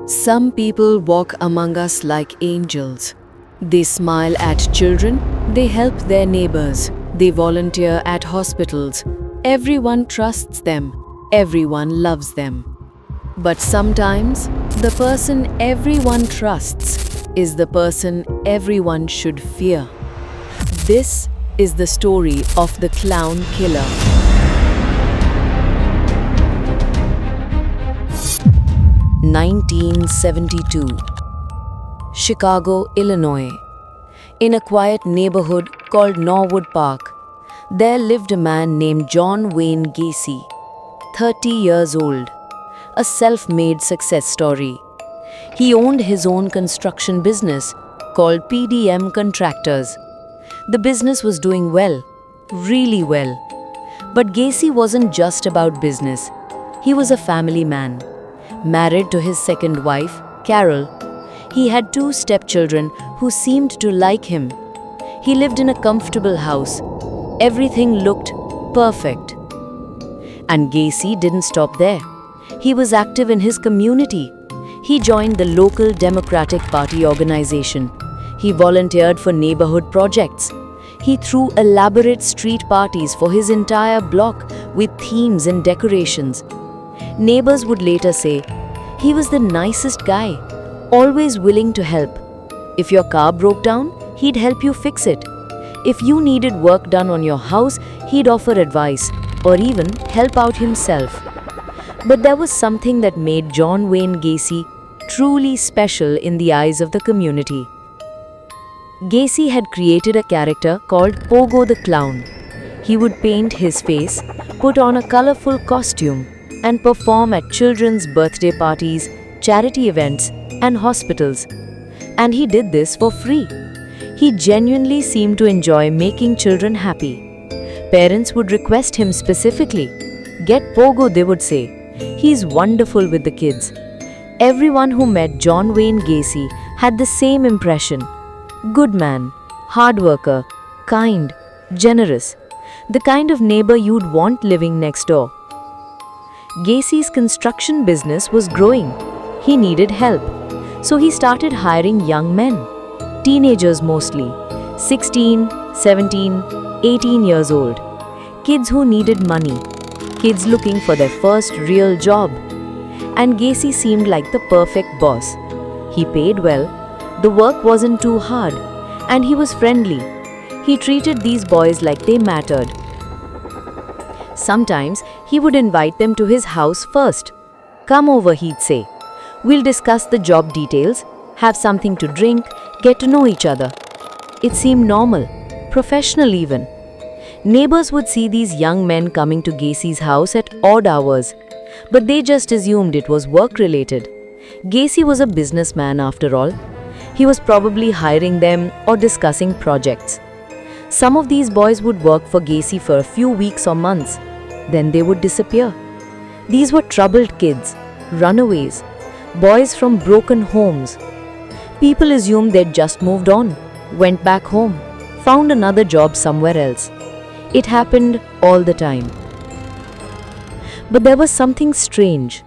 Some people walk among us like angels. They smile at children, they help their neighbors, they volunteer at hospitals. Everyone trusts them, everyone loves them. But sometimes, the person everyone trusts is the person everyone should fear. This is the story of the clown killer. 1972. Chicago, Illinois. In a quiet neighborhood called Norwood Park, there lived a man named John Wayne Gacy, 30 years old, a self-made success story. He owned his own construction business called PDM Contractors. The business was doing well, really well. But Gacy wasn't just about business. He was a family man. Married to his second wife, Carol, he had 2 stepchildren who seemed to like him. He lived in a comfortable house. Everything looked perfect. And Gacy didn't stop there. He was active in his community. He joined the local Democratic Party organization. He volunteered for neighborhood projects. He threw elaborate street parties for his entire block with themes and decorations. Neighbors would later say, he was the nicest guy, always willing to help. If your car broke down, he'd help you fix it. If you needed work done on your house, he'd offer advice or even help out himself. But there was something that made John Wayne Gacy truly special in the eyes of the community. Gacy had created a character called Pogo the Clown. He would paint his face, put on a colorful costume, and perform at children's birthday parties, charity events, and hospitals. And he did this for free. He genuinely seemed to enjoy making children happy. Parents would request him specifically. Get Pogo, they would say. He's wonderful with the kids. Everyone who met John Wayne Gacy had the same impression. Good man, hard worker, kind, generous. The kind of neighbor you'd want living next door. Gacy's construction business was growing. He needed help. So he started hiring young men, teenagers mostly, 16, 17, 18 years old. Kids who needed money, kids looking for their first real job. And Gacy seemed like the perfect boss. He paid well, the work wasn't too hard, and he was friendly. He treated these boys like they mattered. Sometimes he would invite them to his house first. Come over, he'd say. We'll discuss the job details, have something to drink, get to know each other. It seemed normal, professional even. Neighbors would see these young men coming to Gacy's house at odd hours, but they just assumed it was work-related. Gacy was a businessman after all. He was probably hiring them or discussing projects. Some of these boys would work for Gacy for a few weeks or months. Then they would disappear. These were troubled kids, runaways, boys from broken homes. People assumed they'd just moved on, went back home, found another job somewhere else. It happened all the time. But there was something strange,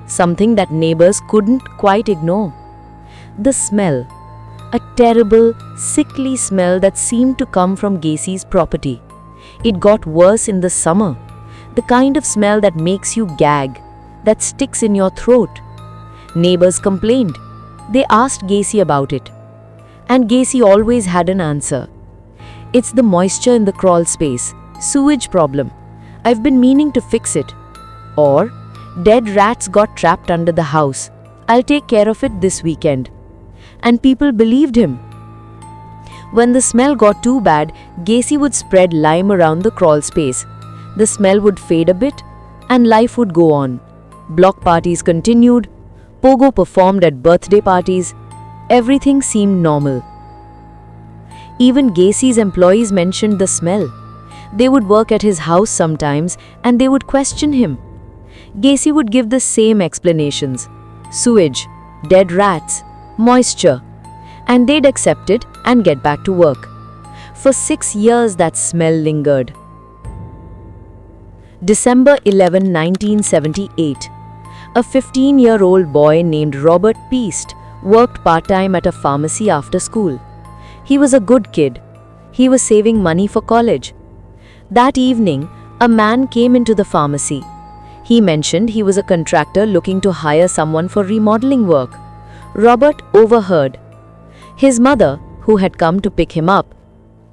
something that neighbors couldn't quite ignore. The smell. A terrible, sickly smell that seemed to come from Gacy's property. It got worse in the summer. The kind of smell that makes you gag, that sticks in your throat. Neighbors complained. They asked Gacy about it. And Gacy always had an answer. It's the moisture in the crawl space, sewage problem. I've been meaning to fix it. Or, dead rats got trapped under the house. I'll take care of it this weekend. And people believed him. When the smell got too bad, Gacy would spread lime around the crawl space. The smell would fade a bit, and life would go on. Block parties continued. Pogo performed at birthday parties. Everything seemed normal. Even Gacy's employees mentioned the smell. They would work at his house sometimes, and they would question him. Gacy would give the same explanations. Sewage, dead rats, moisture, and they'd accept it and get back to work. For 6 years that smell lingered. December 11, 1978. A 15-year-old boy named Robert Peast worked part-time at a pharmacy after school. He was a good kid. He was saving money for college. That evening, a man came into the pharmacy. He mentioned he was a contractor looking to hire someone for remodeling work. Robert overheard. His mother, who had come to pick him up.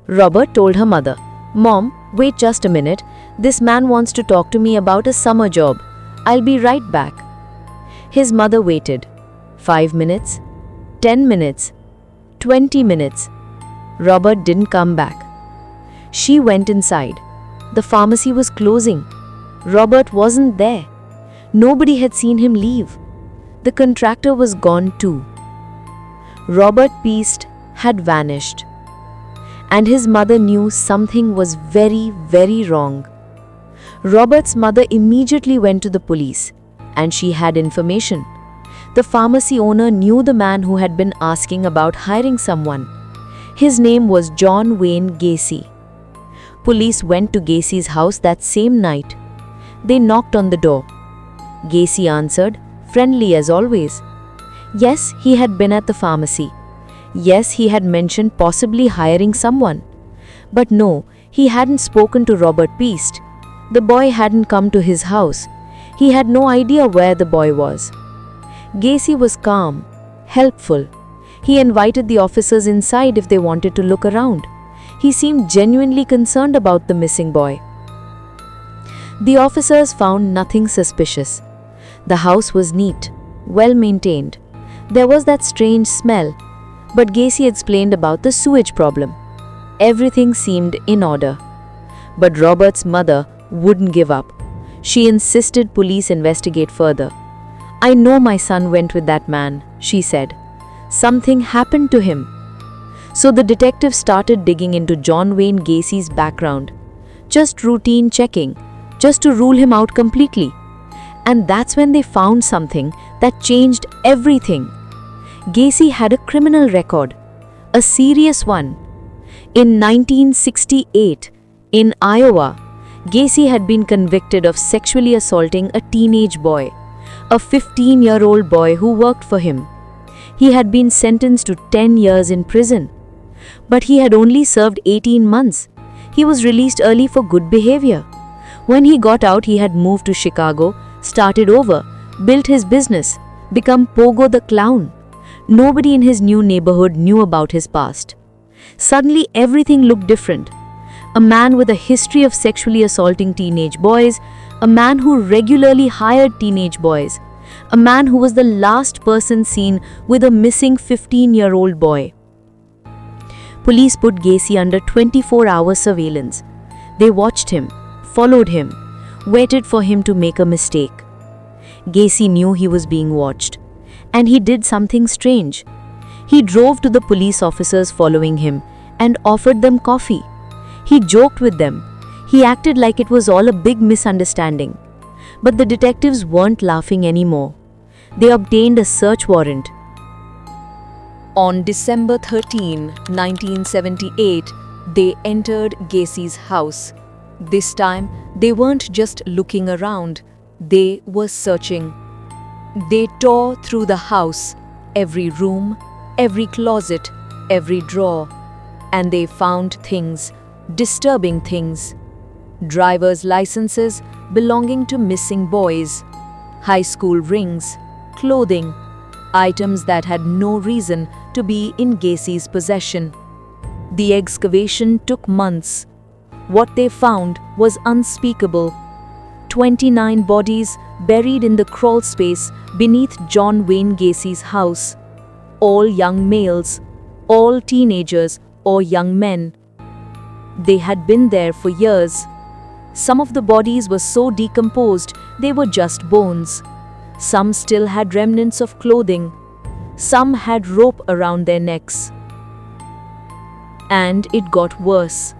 Robert told her mother, "Mom, wait just a minute. This man wants to talk to me about a summer job. I'll be right back." His mother waited. 5 minutes, 10 minutes, 20 minutes. Robert didn't come back. She went inside. The pharmacy was closing. Robert wasn't there. Nobody had seen him leave. The contractor was gone too. Robert Peast had vanished. And his mother knew something was very, very wrong. Robert's mother immediately went to the police, and she had information. The pharmacy owner knew the man who had been asking about hiring someone. His name was John Wayne Gacy. Police went to Gacy's house that same night. They knocked on the door. Gacy answered, friendly as always. Yes, he had been at the pharmacy. Yes, he had mentioned possibly hiring someone. But no, he hadn't spoken to Robert Peast. The boy hadn't come to his house. He had no idea where the boy was. Gacy was calm, helpful. He invited the officers inside if they wanted to look around. He seemed genuinely concerned about the missing boy. The officers found nothing suspicious. The house was neat, well maintained. There was that strange smell, but Gacy explained about the sewage problem. Everything seemed in order. But Robert's mother wouldn't give up. She insisted police investigate further. I know my son went with that man, she said. Something happened to him. So the detective started digging into John Wayne Gacy's background. Just routine checking, just to rule him out completely. And that's when they found something that changed everything. Gacy had a criminal record, a serious one. In 1968, in Iowa, Gacy had been convicted of sexually assaulting a teenage boy, a 15-year-old boy who worked for him. He had been sentenced to 10 years in prison. But he had only served 18 months. He was released early for good behavior. When he got out, he had moved to Chicago, started over, built his business, become Pogo the Clown. Nobody in his new neighborhood knew about his past. Suddenly, everything looked different. A man with a history of sexually assaulting teenage boys, a man who regularly hired teenage boys, a man who was the last person seen with a missing 15-year-old boy. Police put Gacy under 24-hour surveillance. They watched him, followed him, waited for him to make a mistake. Gacy knew he was being watched, and he did something strange. He drove to the police officers following him and offered them coffee. He joked with them. He acted like it was all a big misunderstanding. But the detectives weren't laughing anymore. They obtained a search warrant. On December 13, 1978, they entered Gacy's house. This time, they weren't just looking around, they were searching. They tore through the house, every room, every closet, every drawer, and they found things, disturbing things. Driver's licenses belonging to missing boys, high school rings, clothing, items that had no reason to be in Gacy's possession. The excavation took months. What they found was unspeakable. 29 bodies buried in the crawl space beneath John Wayne Gacy's house. All young males, all teenagers or young men. They had been there for years. Some of the bodies were so decomposed they were just bones. Some still had remnants of clothing. Some had rope around their necks. And it got worse.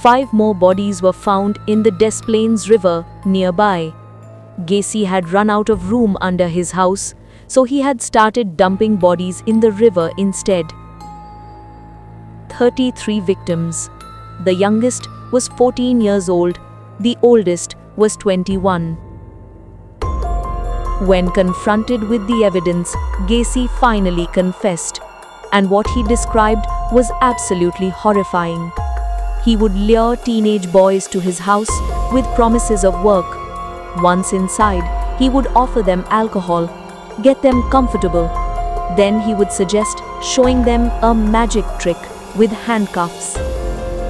5 more bodies were found in the Des Plaines River nearby. Gacy had run out of room under his house, so he had started dumping bodies in the river instead. 33 victims. The youngest was 14 years old. The oldest was 21. When confronted with the evidence, Gacy finally confessed, and what he described was absolutely horrifying. He would lure teenage boys to his house with promises of work. Once inside, he would offer them alcohol, get them comfortable. Then he would suggest showing them a magic trick with handcuffs.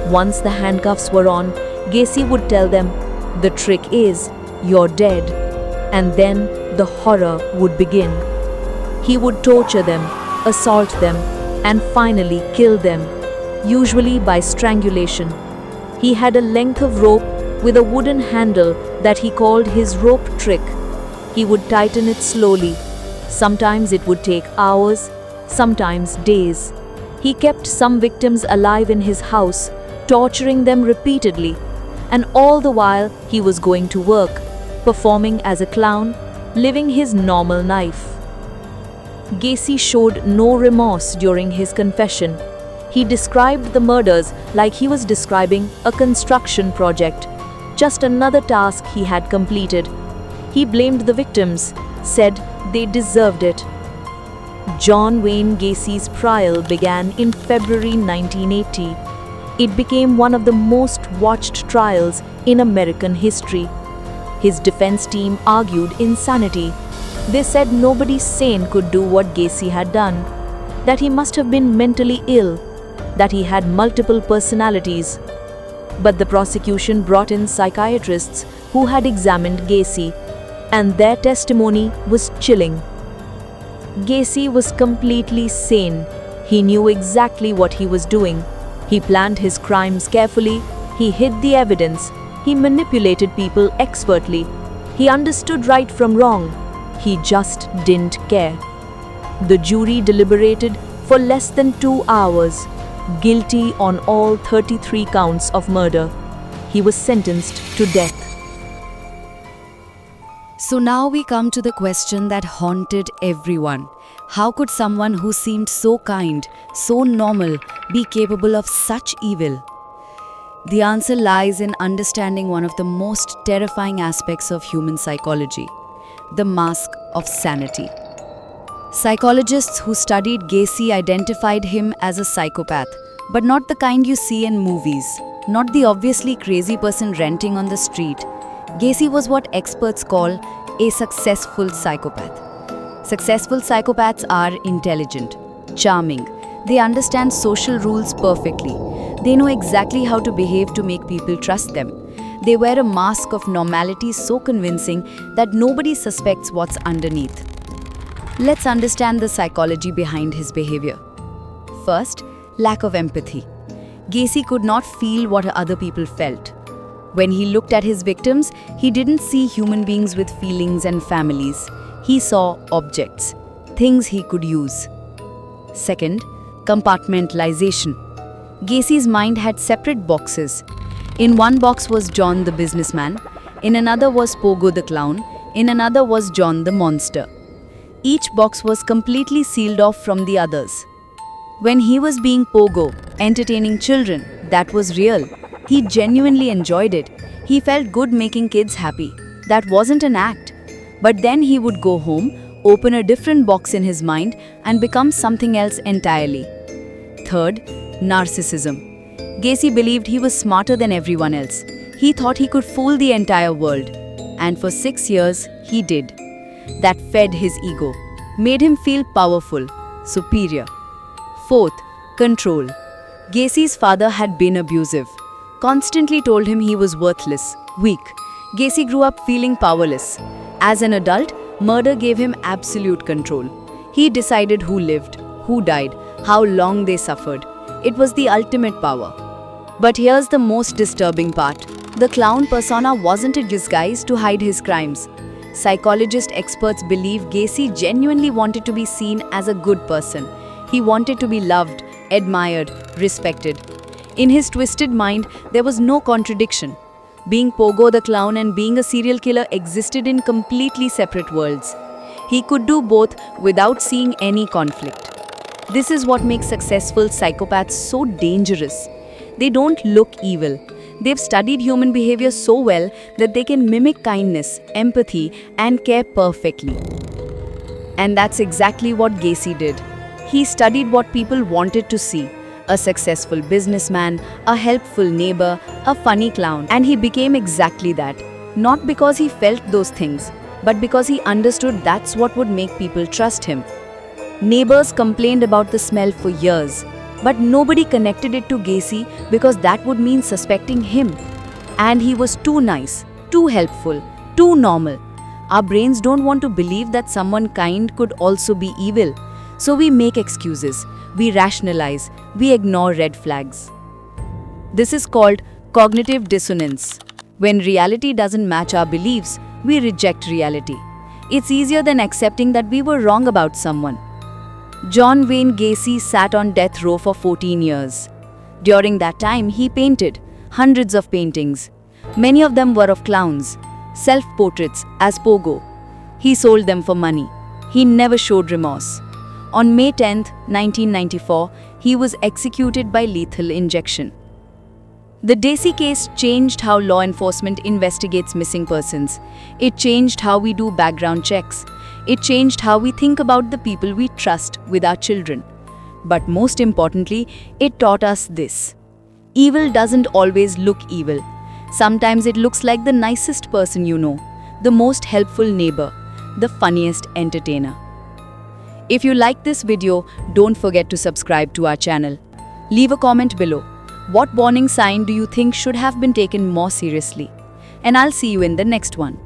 Once the handcuffs were on, Gacy would tell them, "The trick is, you're dead." And then the horror would begin. He would torture them, assault them, and finally kill them, usually by strangulation. He had a length of rope with a wooden handle that he called his rope trick. He would tighten it slowly. Sometimes it would take hours, sometimes days. He kept some victims alive in his house, torturing them repeatedly, and all the while he was going to work, performing as a clown, living his normal life. Gacy showed no remorse during his confession. He described the murders like he was describing a construction project, just another task he had completed. He blamed the victims, said they deserved it. John Wayne Gacy's trial began in February 1980. It became one of the most watched trials in American history. His defense team argued insanity. They said nobody sane could do what Gacy had done, that he must have been mentally ill, that he had multiple personalities. But the prosecution brought in psychiatrists who had examined Gacy, and their testimony was chilling. Gacy was completely sane. He knew exactly what he was doing. He planned his crimes carefully. He hid the evidence. He manipulated people expertly. He understood right from wrong. He just didn't care. The jury deliberated for less than 2 hours. Guilty on all 33 counts of murder. He was sentenced to death. So now we come to the question that haunted everyone. How could someone who seemed so kind, so normal, be capable of such evil? The answer lies in understanding one of the most terrifying aspects of human psychology, the mask of sanity. Psychologists who studied Gacy identified him as a psychopath, but not the kind you see in movies, not the obviously crazy person renting on the street. Gacy was what experts call a successful psychopath. Successful psychopaths are intelligent, charming. They understand social rules perfectly. They know exactly how to behave to make people trust them. They wear a mask of normality so convincing that nobody suspects what's underneath. Let's understand the psychology behind his behavior. First, lack of empathy. Gacy could not feel what other people felt. When he looked at his victims, he didn't see human beings with feelings and families. He saw objects, things he could use. Second, compartmentalization. Gacy's mind had separate boxes. In one box was John the businessman, in another was Pogo the clown, in another was John the monster. Each box was completely sealed off from the others. When he was being Pogo, entertaining children, that was real. He genuinely enjoyed it. He felt good making kids happy. That wasn't an act. But then he would go home, open a different box in his mind, and become something else entirely. Third, narcissism. Gacy believed he was smarter than everyone else. He thought he could fool the entire world. And for 6 years, he did. That fed his ego, made him feel powerful, superior. Fourth, control. Gacy's father had been abusive, constantly told him he was worthless, weak. Gacy grew up feeling powerless. As an adult, murder gave him absolute control. He decided who lived, who died, how long they suffered. It was the ultimate power. But here's the most disturbing part. The clown persona wasn't a disguise to hide his crimes. Psychologist experts believe Gacy genuinely wanted to be seen as a good person. He wanted to be loved, admired, respected. In his twisted mind, there was no contradiction. Being Pogo the clown and being a serial killer existed in completely separate worlds. He could do both without seeing any conflict. This is what makes successful psychopaths so dangerous. They don't look evil. They've studied human behavior so well that they can mimic kindness, empathy, and care perfectly. And that's exactly what Gacy did. He studied what people wanted to see: a successful businessman, a helpful neighbor, a funny clown. And he became exactly that. Not because he felt those things, but because he understood that's what would make people trust him. Neighbors complained about the smell for years, but nobody connected it to Gacy because that would mean suspecting him. And he was too nice, too helpful, too normal. Our brains don't want to believe that someone kind could also be evil. So we make excuses, we rationalize, we ignore red flags. This is called cognitive dissonance. When reality doesn't match our beliefs, we reject reality. It's easier than accepting that we were wrong about someone. John Wayne Gacy sat on death row for 14 years. During that time, he painted hundreds of paintings. Many of them were of clowns, self-portraits as pogo. He sold them for money. He never showed remorse. On May 10, 1994, he was executed by lethal injection. The Gacy case changed how law enforcement investigates missing persons. It changed how we do background checks. It changed how we think about the people we trust with our children. But most importantly, it taught us this: evil doesn't always look evil. Sometimes it looks like the nicest person you know, the most helpful neighbor, the funniest entertainer. If you like this video, don't forget to subscribe to our channel. Leave a comment below. What warning sign do you think should have been taken more seriously? And I'll see you in the next one.